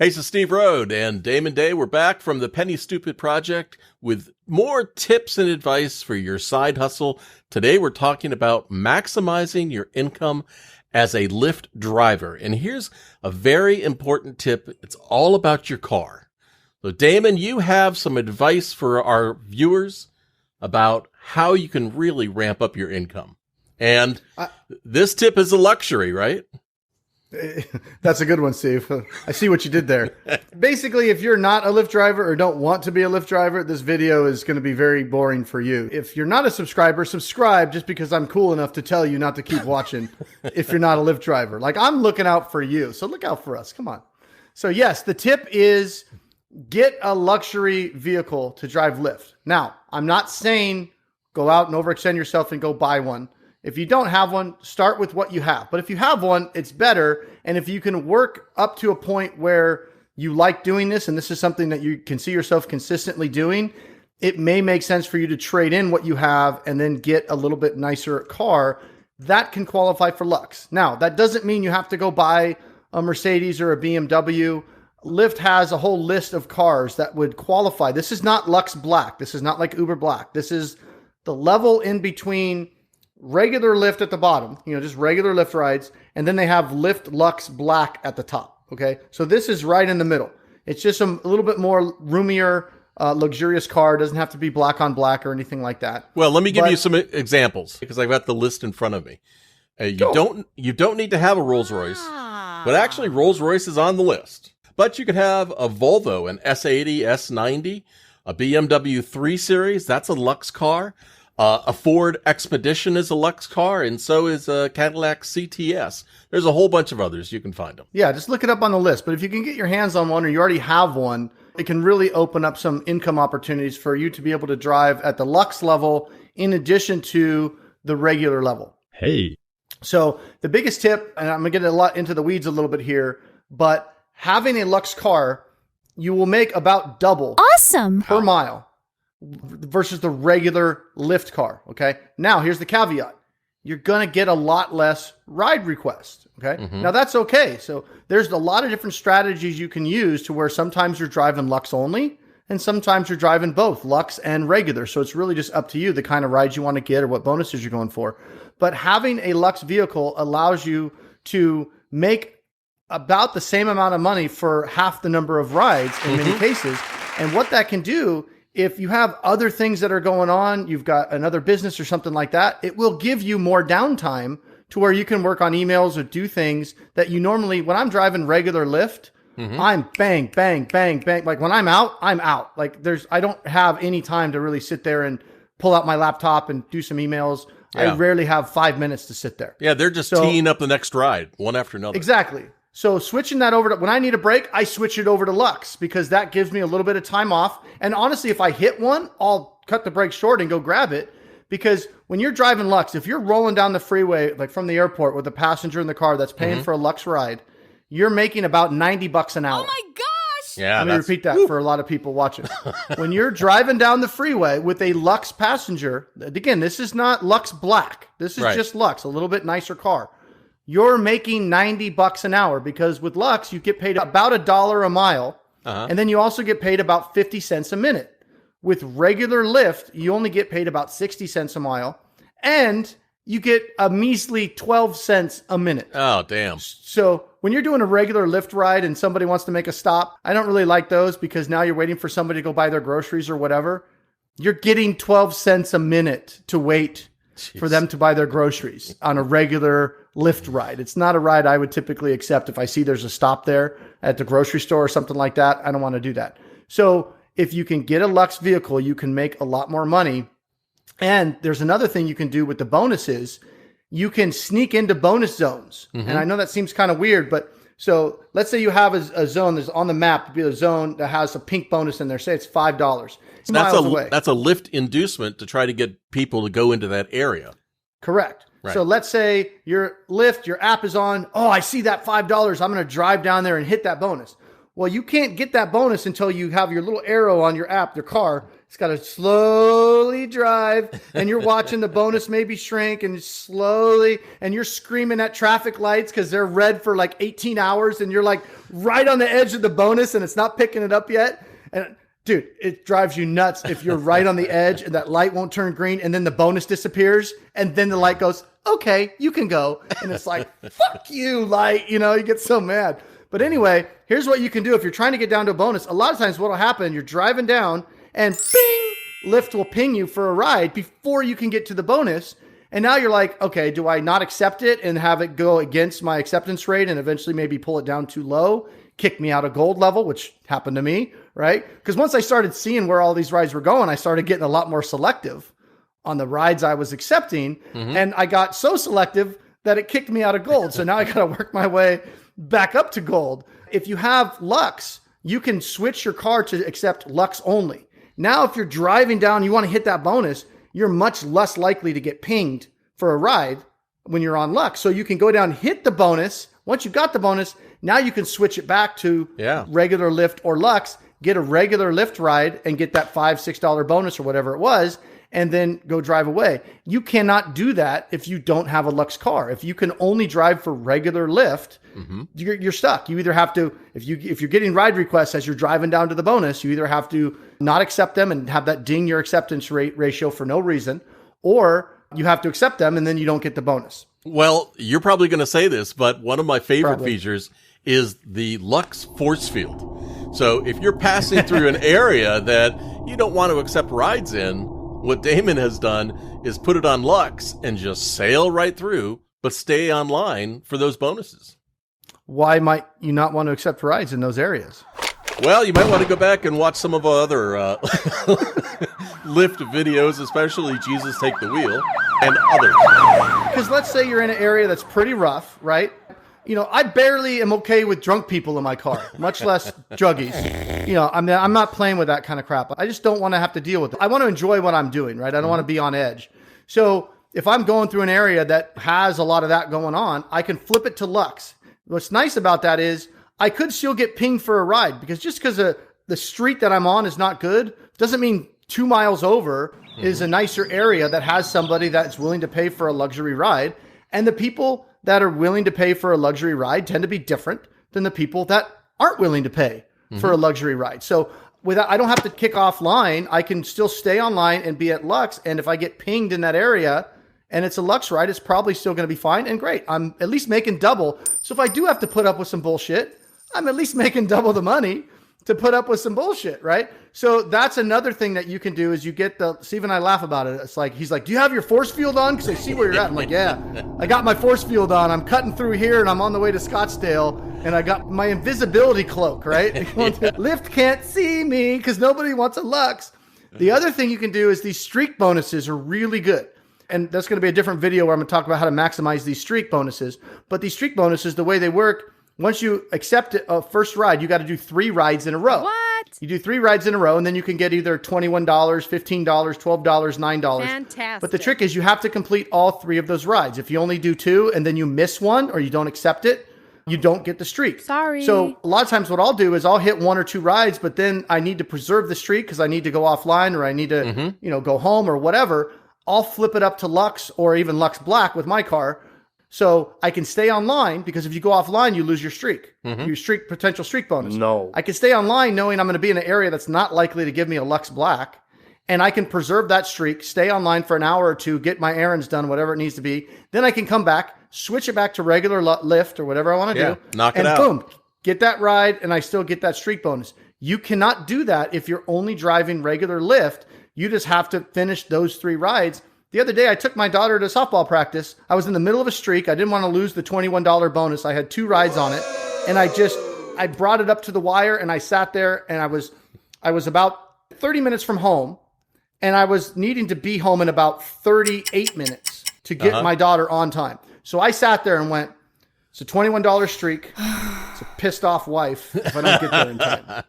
Hey, so Steve Rode and Damon Day, we're back from the Penny Stupid Project with more tips and advice for your side hustle. Today, we're talking about maximizing your income as a Lyft driver. And here's a very important tip. It's all about your car. So Damon, you have some advice for our viewers about how you can really ramp up your income. And this tip is a luxury, right? That's a good one, Steve. I see what you did there. Basically, if you're not a Lyft driver or don't want to be a Lyft driver, this video is going to be very boring for you. If you're not a subscriber, subscribe just because I'm cool enough to tell you not to keep watching if you're not a Lyft driver. Like, I'm looking out for you, so look out for us. Come on. So yes, the tip is get a luxury vehicle to drive Lyft. Now, I'm not saying go out and overextend yourself and go buy one. If you don't have one, start with what you have. But if you have one, it's better. And if you can work up to a point where you like doing this, and this is something that you can see yourself consistently doing, it may make sense for you to trade in what you have and then get a little bit nicer car. That can qualify for Lux. Now, that doesn't mean you have to go buy a Mercedes or a BMW. Lyft has a whole list of cars that would qualify. This is not Lux Black. This is not like Uber Black. This is the level in between regular Lyft at the bottom, just regular Lyft rides. And then they have Lyft Lux Black at the top. Okay. So this is right in the middle. It's just a little bit more roomier, luxurious car. It doesn't have to be black on black or anything like that. Well, let me give you some examples because I've got the list in front of me. You don't need to have a Rolls Royce, but actually Rolls Royce is on the list. But you could have a Volvo, an S80, S90, a BMW 3 Series. That's a Lux car. A Ford Expedition is a Lux car, and so is a Cadillac CTS. There's a whole bunch of others. You can find them. Yeah, just look it up on the list. But if you can get your hands on one or you already have one, it can really open up some income opportunities for you to be able to drive at the Lux level in addition to the regular level. Hey. So the biggest tip, and I'm going to get a lot into the weeds a little bit here, but having a Lux car, you will make about double per mile versus the regular Lyft car. Okay. Now here's the caveat. You're going to get a lot less ride requests. Okay. Mm-hmm. Now that's okay. So there's a lot of different strategies you can use to where sometimes you're driving Lux only and sometimes you're driving both Lux and regular. So it's really just up to you, the kind of rides you want to get or what bonuses you're going for. But having a Lux vehicle allows you to make about the same amount of money for half the number of rides in many cases. And what that can do, if you have other things that are going on, you've got another business or something like that, it will give you more downtime to where you can work on emails or do things that you normally, when I'm driving regular Lyft, I'm bang, bang, bang, bang. Like when I'm out, I'm out. Like I don't have any time to really sit there and pull out my laptop and do some emails. Yeah. I rarely have 5 minutes to sit there. Yeah, they're just teeing up the next ride, one after another. Exactly. So switching that over to, when I need a break, I switch it over to Lux because that gives me a little bit of time off. And honestly, if I hit one, I'll cut the break short and go grab it. Because when you're driving Lux, if you're rolling down the freeway, like from the airport with a passenger in the car that's paying for a Lux ride, you're making about $90 an hour. Oh my gosh. Yeah. Let me repeat that for a lot of people watching. When you're driving down the freeway with a Lux passenger, again, this is not Lux Black. This is just Lux, a little bit nicer car. You're making $90 an hour because with Lux, you get paid about $1 a mile. And then you also get paid about 50 cents a minute. With regular Lyft, you only get paid about 60 cents a mile and you get a measly 12 cents a minute. Oh, damn. So when you're doing a regular Lyft ride and somebody wants to make a stop, I don't really like those because now you're waiting for somebody to go buy their groceries or whatever. You're getting 12 cents a minute to wait for them to buy their groceries on a regular Lyft ride. It's not a ride I would typically accept if I see there's a stop there at the grocery store or something like that. I don't want to do that. So if you can get a Lux vehicle, you can make a lot more money. And there's another thing you can do with the bonuses. You can sneak into bonus zones. And I know that seems kind of weird, but so let's say you have a zone that's on the map to be a zone that has a pink bonus in there. Say it's $5. So that's a Lyft inducement to try to get people to go into that area. Correct. Right. So let's say your Lyft, your app is on. Oh, I see that $5. I'm going to drive down there and hit that bonus. Well, you can't get that bonus until you have your little arrow on your app, your car, It's got to slowly drive, and you're watching the bonus maybe shrink and slowly, and you're screaming at traffic lights because they're red for like 18 hours, and you're like right on the edge of the bonus, and it's not picking it up yet. And dude, it drives you nuts if you're right on the edge and that light won't turn green, and then the bonus disappears, and then the light goes, okay, you can go. And it's like, fuck you, light. You get so mad. But anyway, here's what you can do if you're trying to get down to a bonus. A lot of times what will happen, you're driving down, and bing, Lyft will ping you for a ride before you can get to the bonus. And now you're like, okay, do I not accept it and have it go against my acceptance rate and eventually maybe pull it down too low, kick me out of gold level, which happened to me, right? Because once I started seeing where all these rides were going, I started getting a lot more selective on the rides I was accepting. And I got so selective that it kicked me out of gold. So now I got to work my way back up to gold. If you have Lux, you can switch your car to accept Lux only. Now, if you're driving down, you want to hit that bonus, you're much less likely to get pinged for a ride when you're on Lux. So you can go down, hit the bonus. Once you got the bonus, now you can switch it back to regular Lyft or Lux, get a regular Lyft ride and get that $5, $6 bonus or whatever it was, and then go drive away. You cannot do that if you don't have a Lux car. If you can only drive for regular Lyft, you're stuck. You either have to, if you're getting ride requests as you're driving down to the bonus, you either have to not accept them and have that ding your acceptance rate ratio for no reason, or you have to accept them and then you don't get the bonus. Well, you're probably going to say this, but one of my favorite features is the Lux force field. So if you're passing through an area that you don't want to accept rides in, what Damon has done is put it on Lux and just sail right through, but stay online for those bonuses. Why might you not want to accept rides in those areas? Well, you might want to go back and watch some of our other Lyft videos, especially Jesus Take the Wheel and others. Because let's say you're in an area that's pretty rough, right? I barely am okay with drunk people in my car, much less druggies. I'm not playing with that kind of crap. I just don't want to have to deal with it. I want to enjoy what I'm doing, right? I don't want to be on edge. So if I'm going through an area that has a lot of that going on, I can flip it to Lux. What's nice about that is I could still get pinged for a ride, because just because the street that I'm on is not good doesn't mean 2 miles over is a nicer area that has somebody that's willing to pay for a luxury ride. And the people that are willing to pay for a luxury ride tend to be different than the people that aren't willing to pay for a luxury ride. So I don't have to kick offline. I can still stay online and be at Lux. And if I get pinged in that area and it's a Lux ride, it's probably still going to be fine and great. I'm at least making double. So if I do have to put up with some bullshit, I'm at least making double the money to put up with some bullshit, right? So that's another thing that you can do is you get Steve and I laugh about it. It's like, he's like, do you have your force field on? Because I see where you're at. I'm like, yeah, I got my force field on. I'm cutting through here and I'm on the way to Scottsdale and I got my invisibility cloak, right? Lyft can't see me because nobody wants a Lux. The other thing you can do is these streak bonuses are really good. And that's going to be a different video where I'm going to talk about how to maximize these streak bonuses. But these streak bonuses, the way they work, once you accept a first ride, you got to do 3 rides in a row. What? You do 3 rides in a row, and then you can get either $21, $15, $12, $9. Fantastic. But the trick is you have to complete all 3 of those rides. If you only do 2 and then you miss one or you don't accept it, you don't get the streak. Sorry. So a lot of times what I'll do is I'll hit 1 or 2 rides, but then I need to preserve the streak because I need to go offline or I need to go home or whatever. I'll flip it up to Lux or even Lux Black with my car. So I can stay online because if you go offline, you lose your streak, your potential streak bonus. No. I can stay online knowing I'm going to be in an area that's not likely to give me a Lux Black, and I can preserve that streak, stay online for an hour or 2, get my errands done, whatever it needs to be. Then I can come back, switch it back to regular Lyft or whatever I want to do. Knock it and out. Boom, get that ride, and I still get that streak bonus. You cannot do that if you're only driving regular Lyft. You just have to finish those 3 rides. The other day, I took my daughter to softball practice. I was in the middle of a streak. I didn't want to lose the $21 bonus. I had 2 rides on it. And I brought it up to the wire and I sat there and I was about 30 minutes from home and I was needing to be home in about 38 minutes to get my daughter on time. So I sat there and went, it's a $21 streak. It's a pissed off wife if I don't get there in time.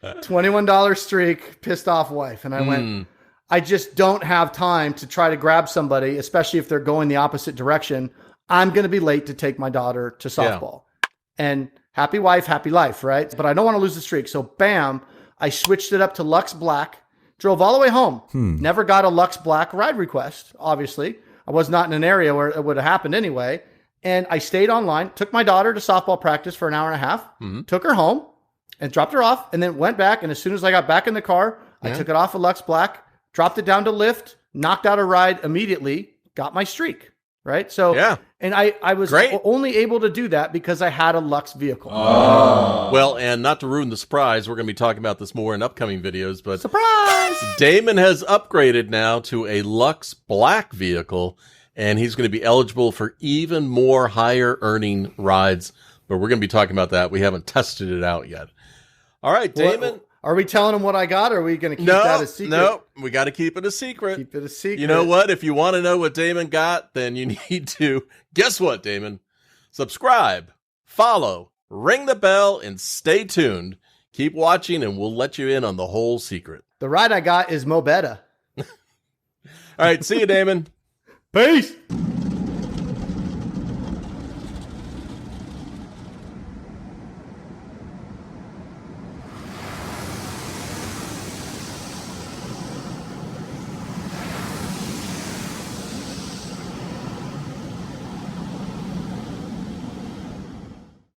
$21 streak, pissed off wife. And I went, I just don't have time to try to grab somebody, especially if they're going the opposite direction. I'm going to be late to take my daughter to softball. And happy wife, happy life, right? But I don't want to lose the streak. So bam, I switched it up to Lux Black, Drove all the way home. Never got a Lux Black ride request, obviously. I was not in an area where it would have happened anyway. And I stayed online, took my daughter to softball practice for an hour and a half, took her home and dropped her off, and then went back. And as soon as I got back in the car, I took it off of Lux Black, dropped it down to Lyft, knocked out a ride immediately, got my streak. Right. So, and I was only able to do that because I had a Lux vehicle. Oh. Well, and not to ruin the surprise, we're going to be talking about this more in upcoming videos, but surprise! Damon has upgraded now to a Lux Black vehicle, and he's going to be eligible for even more higher earning rides, but we're going to be talking about that. We haven't tested it out yet. All right, Damon. Are we telling them what I got, or are we going to keep that a secret? No, we got to keep it a secret. Keep it a secret. You know what? If you want to know what Damon got, then you need to, guess what, Damon? Subscribe, follow, ring the bell, and stay tuned. Keep watching, and we'll let you in on the whole secret. The ride I got is Mo Betta. All right, see you, Damon. Peace.